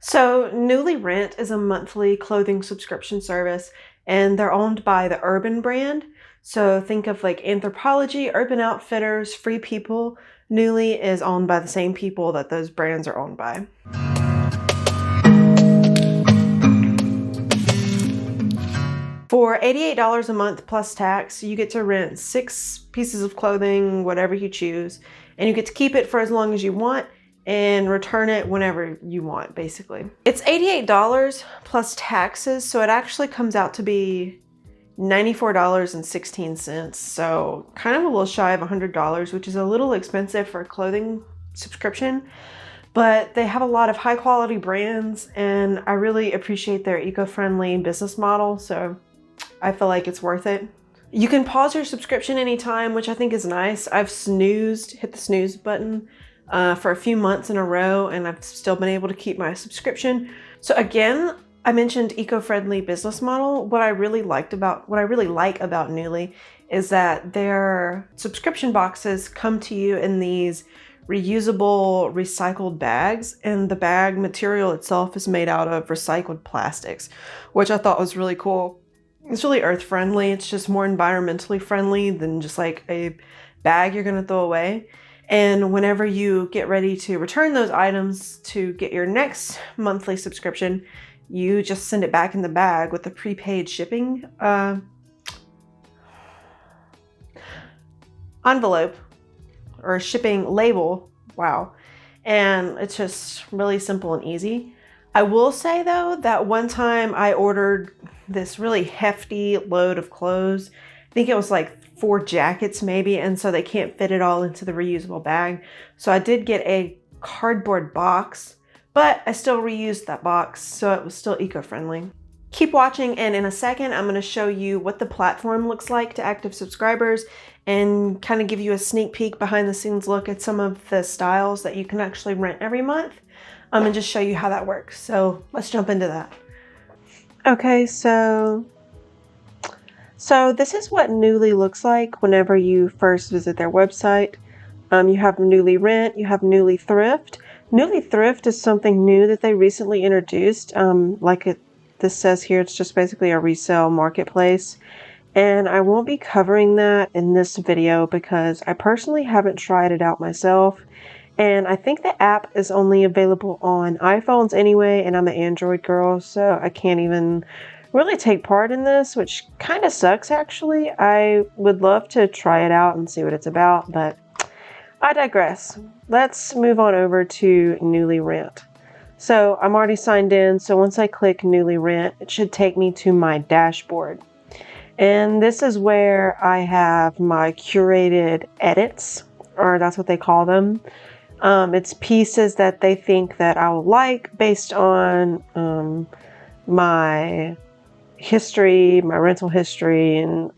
So Nuuly Rent is a monthly clothing subscription service, and they're owned by the Urban brand. So think of like Anthropologie, Urban Outfitters, Free People. Nuuly is owned by the same people that those brands are owned by. For $88 a month plus tax, you get to rent 6 pieces of clothing, whatever you choose, and you get to keep it for as long as you want and return it whenever you want, basically. It's $88 plus taxes, so it actually comes out to be $94.16. So kind of a little shy of $100, which is a little expensive for a clothing subscription, but they have a lot of high quality brands and I really appreciate their eco-friendly business model. So I feel like it's worth it. You can pause your subscription anytime, which I think is nice. I've hit the snooze button for a few months in a row, and I've still been able to keep my subscription. So again, I mentioned eco-friendly business model. What I really like about Nuuly is that their subscription boxes come to you in these reusable recycled bags, and the bag material itself is made out of recycled plastics, which I thought was really cool. It's really earth friendly. It's just more environmentally friendly than just like a bag you're gonna throw away. And whenever you get ready to return those items to get your next monthly subscription, you just send it back in the bag with the prepaid shipping envelope or shipping label. Wow. And it's just really simple and easy. I will say though that one time I ordered this really hefty load of clothes. I think it was like 4 jackets maybe, and so they can't fit it all into the reusable bag. So I did get a cardboard box, but I still reused that box, so it was still eco-friendly. Keep watching, and in a second I'm going to show you what the platform looks like to active subscribers and kind of give you a sneak peek behind the scenes look at some of the styles that you can actually rent every month, and just show you how that works. So let's jump into that. Okay, so this is what Nuuly looks like whenever you first visit their website. You have Nuuly Rent, you have Nuuly Thrift. Nuuly Thrift is something new that they recently introduced. This says here, it's just basically a resale marketplace. And I won't be covering that in this video because I personally haven't tried it out myself. And I think the app is only available on iPhones anyway, and I'm an Android girl, so I can't even really take part in this, which kind of sucks actually. I would love to try it out and see what it's about, but I digress. Let's move on over to Nuuly Rent. So I'm already signed in, so once I click Nuuly Rent, it should take me to my dashboard. And this is where I have my curated edits, or that's what they call them. It's pieces that they think that I will like based on my history, my rental history, and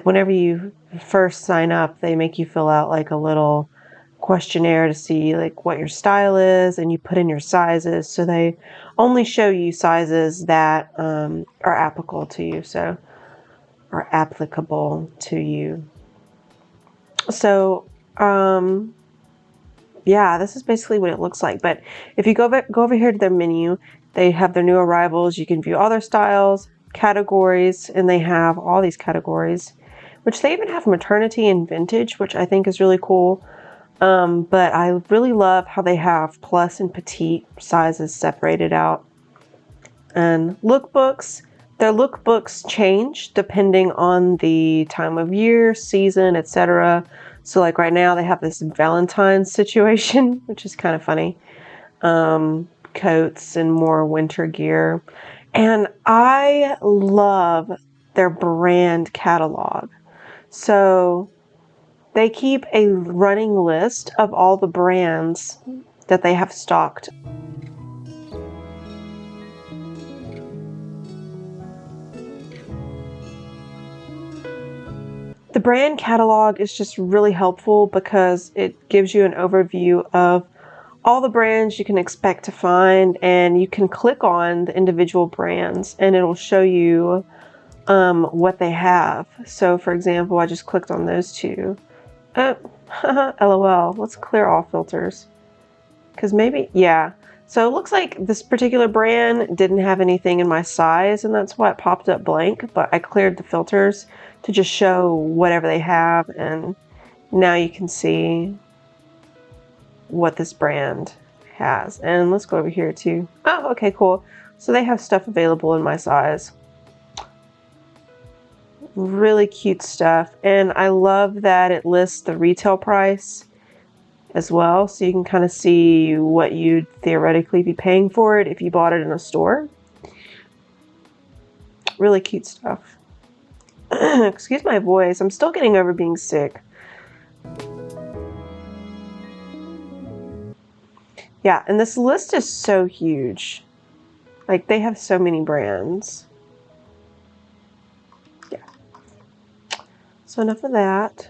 whenever you first sign up, they make you fill out like a little questionnaire to see like what your style is, and you put in your sizes. So they only show you sizes that are applicable to you. So yeah, this is basically what it looks like. But if you go over here to their menu, they have their new arrivals. You can view all their styles, categories, and they have all these categories, which they even have maternity and vintage, which I think is really cool. But I really love how they have plus and petite sizes separated out. And lookbooks, their lookbooks change depending on the time of year, season, etc. So like right now they have this Valentine's situation, which is kind of funny. Coats and more winter gear. And I love their brand catalog. So they keep a running list of all the brands that they have stocked. The brand catalog is just really helpful because it gives you an overview of all the brands you can expect to find, and you can click on the individual brands and it'll show you what they have. So for example, I just clicked on those two. LOL, let's clear all filters. Because maybe, yeah, So it looks like this particular brand didn't have anything in my size, and that's why it popped up blank, but I cleared the filters to just show whatever they have, and now you can see what this brand has. And let's go over here too. Oh, okay, cool. So they have stuff available in my size. Really cute stuff, and I love that it lists the retail price as well, so you can kind of see what you'd theoretically be paying for it if you bought it in a store. Really cute stuff. Excuse my voice, I'm still getting over being sick. Yeah, and this list is so huge. Like, they have so many brands. Yeah. So enough of that.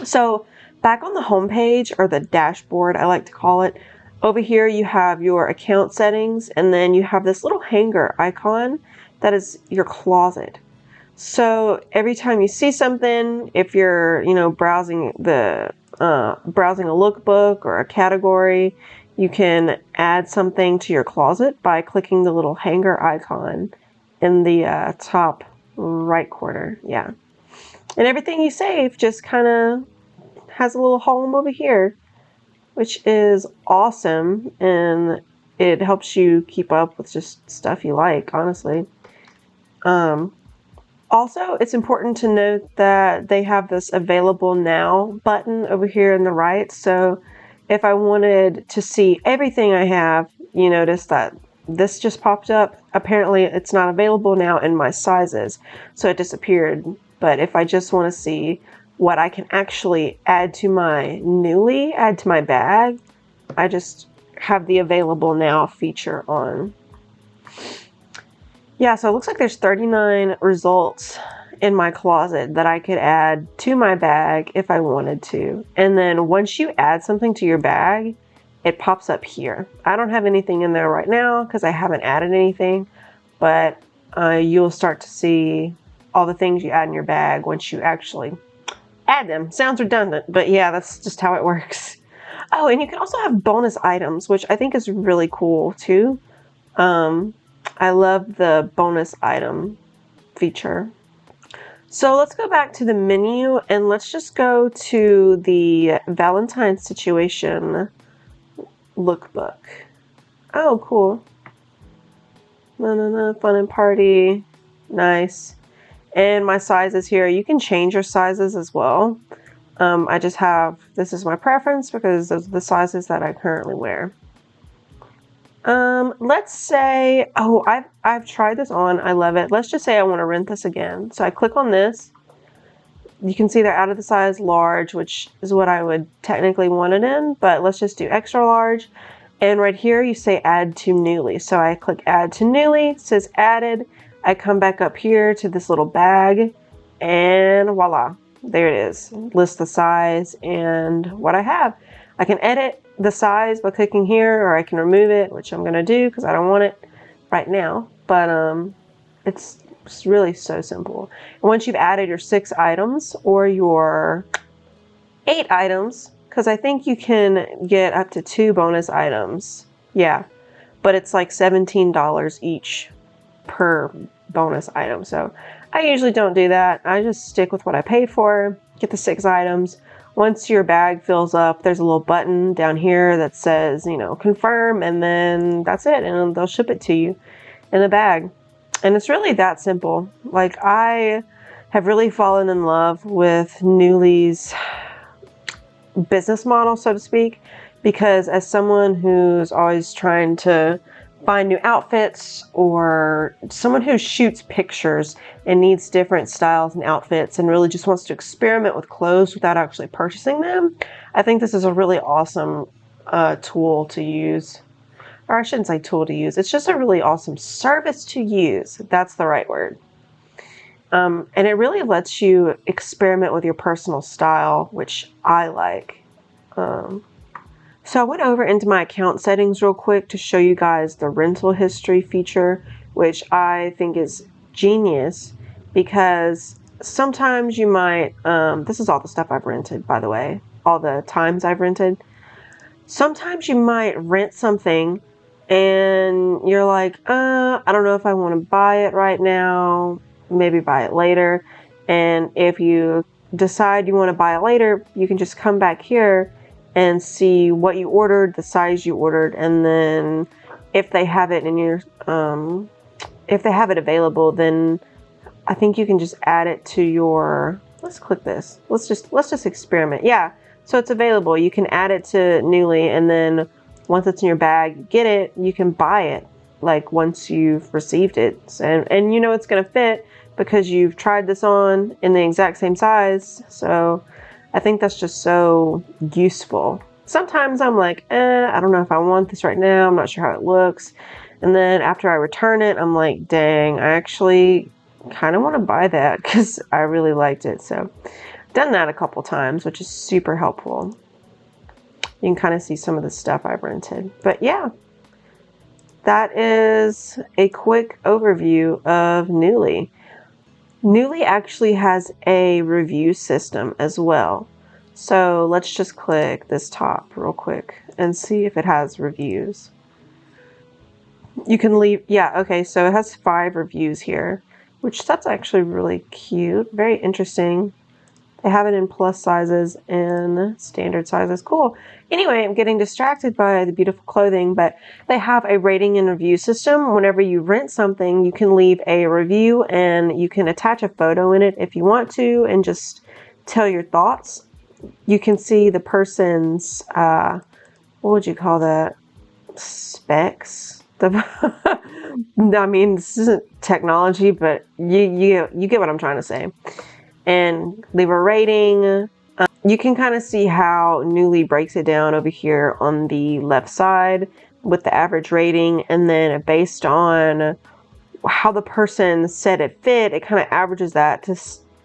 So back on the home page, or the dashboard, I like to call it, over here you have your account settings, and then you have this little hanger icon that is your closet. So every time you see something, if you're, browsing the browsing a lookbook or a category, you can add something to your closet by clicking the little hanger icon in the top right corner. Yeah, and everything you save just kind of has a little home over here, which is awesome, and it helps you keep up with just stuff you like, honestly. Also, it's important to note that they have this available now button over here on the right. So if I wanted to see everything I have, you notice that this just popped up. Apparently it's not available now in my sizes, so it disappeared. But if I just want to see what I can actually add to my bag, I just have the available now feature on. Yeah, so it looks like there's 39 results in my closet that I could add to my bag if I wanted to. And then once you add something to your bag, it pops up here. I don't have anything in there right now because I haven't added anything, but you'll start to see all the things you add in your bag once you actually add them. Sounds redundant, but yeah, that's just how it works. Oh, and you can also have bonus items, which I think is really cool too. I love the bonus item feature. So let's go back to the menu, and let's just go to the Valentine's situation lookbook. Oh, cool. Fun and party. Nice. And my sizes here, you can change your sizes as well. I just have, this is my preference because those are the sizes that I currently wear. Let's say, oh, I've tried this on, I love it. Let's just say I want to rent this again. So I click on this. You can see they're out of the size large, which is what I would technically want it in, but let's just do extra large. And right here you say add to Nuuly. So I click add to Nuuly, it says added. I come back up here to this little bag, and voila, there it is. List the size and what I have. I can edit the size by clicking here, or I can remove it, which I'm gonna do because I don't want it right now, but it's really so simple. And once you've added your 6 items or your 8 items, because I think you can get up to 2 bonus items, yeah, but it's like $17 each per bonus item. So I usually don't do that. I just stick with what I paid for, get the 6 items. Once your bag fills up, there's a little button down here that says, confirm, and then that's it, and they'll ship it to you in a bag. And it's really that simple. Like, I have really fallen in love with Nuuly's business model, so to speak, because as someone who's always trying to find new outfits, or someone who shoots pictures and needs different styles and outfits and really just wants to experiment with clothes without actually purchasing them, I think this is a really awesome tool to use. Or I shouldn't say tool to use, it's just a really awesome service to use. That's the right word. And it really lets you experiment with your personal style, which I like. So I went over into my account settings real quick to show you guys the rental history feature, which I think is genius, because sometimes you might, this is all the stuff I've rented, by the way, all the times I've rented. Sometimes you might rent something and you're like, I don't know if I want to buy it right now, maybe buy it later. And if you decide you want to buy it later, you can just come back here and see what you ordered, the size you ordered, and then if they have it in your, if they have it available, then I think you can just add it to your, let's click this. Let's just experiment. Yeah, so it's available. You can add it to Nuuly, and then once it's in your bag, you get it, you can buy it like once you've received it. And you know it's gonna fit because you've tried this on in the exact same size. So I think that's just so useful. Sometimes I'm like, I don't know if I want this right now. I'm not sure how it looks. And then after I return it, I'm like, dang, I actually kind of want to buy that because I really liked it. So done that a couple times, which is super helpful. You can kind of see some of the stuff I've rented. But yeah, that is a quick overview of Nuuly. Nuuly actually has a review system as well. So let's just click this top real quick and see if it has reviews. You can leave, yeah, okay, so it has 5 reviews here, which that's actually really cute, very interesting. They have it in plus sizes and standard sizes. Cool. Anyway, I'm getting distracted by the beautiful clothing, but they have a rating and review system. Whenever you rent something, you can leave a review and you can attach a photo in it if you want to and just tell your thoughts. You can see the person's, what would you call that? Specs? I mean, this isn't technology, but you get what I'm trying to say. And leave a rating. You can kind of see how Nuuly breaks it down over here on the left side with the average rating, and then based on how the person said it fit, it kind of averages that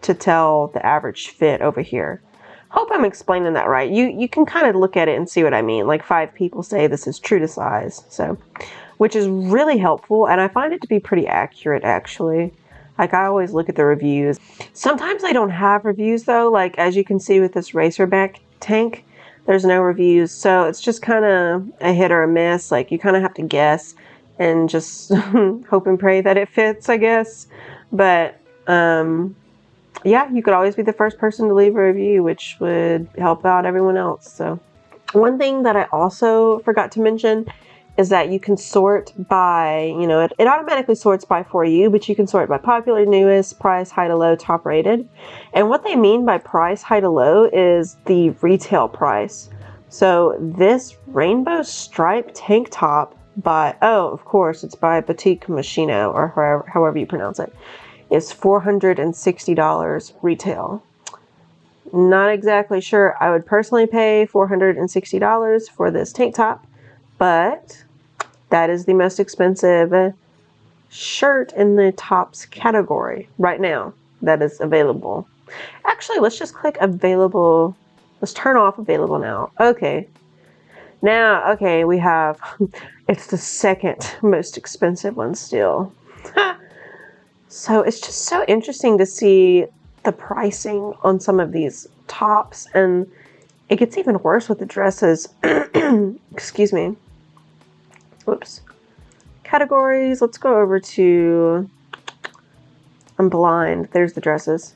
to tell the average fit over here. Hope I'm explaining that right. You can kind of look at it and see what I mean. Like 5 people say this is true to size, so which is really helpful, and I find it to be pretty accurate actually. Like I always look at the reviews. Sometimes they don't have reviews though. Like as you can see with this racerback tank, there's no reviews. So it's just kind of a hit or a miss. Like you kind of have to guess and just hope and pray that it fits, I guess. But yeah, you could always be the first person to leave a review, which would help out everyone else. So one thing that I also forgot to mention is that you can sort by, you know, it automatically sorts by for you, but you can sort by popular, newest, price, high to low, top rated. And what they mean by price, high to low is the retail price. So this rainbow stripe tank top by, oh, of course, it's by Boutique Machino, or however you pronounce it, is $460 retail. Not exactly sure I would personally pay $460 for this tank top, but that is the most expensive shirt in the tops category right now that is available. Actually, let's just click available. Let's turn off available now. Okay. Now, okay, we have, it's the second most expensive one still. So it's just so interesting to see the pricing on some of these tops, and it gets even worse with the dresses. Excuse me. Whoops. Categories. Let's go over to, I'm blind. There's the dresses.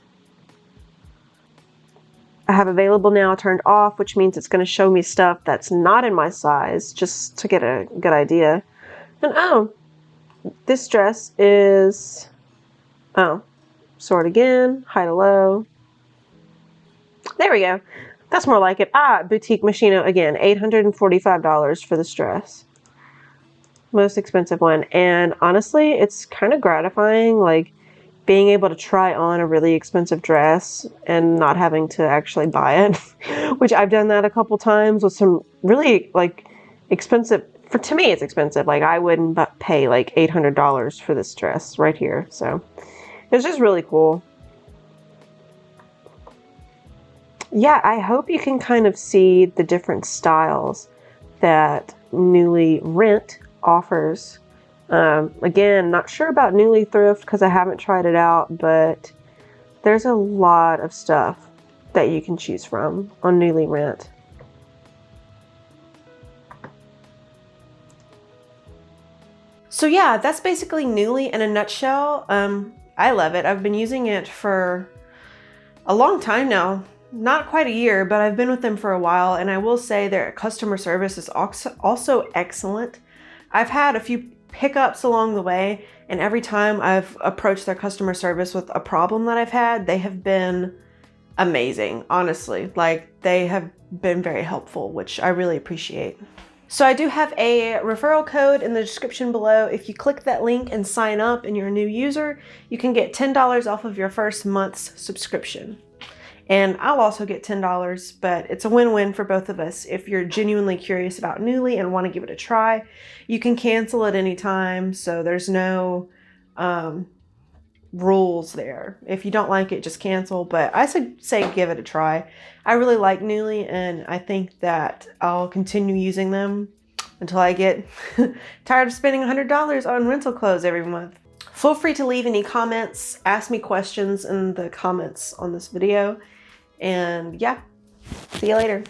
I have available now turned off, which means it's going to show me stuff that's not in my size, just to get a good idea. And oh, this dress is, oh, sort again, high to low. There we go. That's more like it. Ah, Boutique Machino again, $845 for this dress. Most expensive one. And honestly, it's kind of gratifying, like being able to try on a really expensive dress and not having to actually buy it, which I've done that a couple times with some really like expensive, to me it's expensive. Like I wouldn't pay like $800 for this dress right here. So it's just really cool. Yeah, I hope you can kind of see the different styles that Nuuly Rent offers. Again, not sure about Nuuly Thrift because I haven't tried it out, but there's a lot of stuff that you can choose from on Nuuly Rent. So yeah, that's basically Nuuly in a nutshell. I love it. I've been using it for a long time now. Not quite a year, but I've been with them for a while, and I will say their customer service is also excellent. I've had a few hiccups along the way, and every time I've approached their customer service with a problem that I've had, they have been amazing, honestly. Like, they have been very helpful, which I really appreciate. So I do have a referral code in the description below. If you click that link and sign up and you're a new user, you can get $10 off of your first month's subscription. And I'll also get $10, but it's a win-win for both of us. If you're genuinely curious about Nuuly and want to give it a try, you can cancel at any time, so there's no rules there. If you don't like it, just cancel, but I say give it a try. I really like Nuuly, and I think that I'll continue using them until I get tired of spending $100 on rental clothes every month. Feel free to leave any comments, ask me questions in the comments on this video, and yeah, see you later.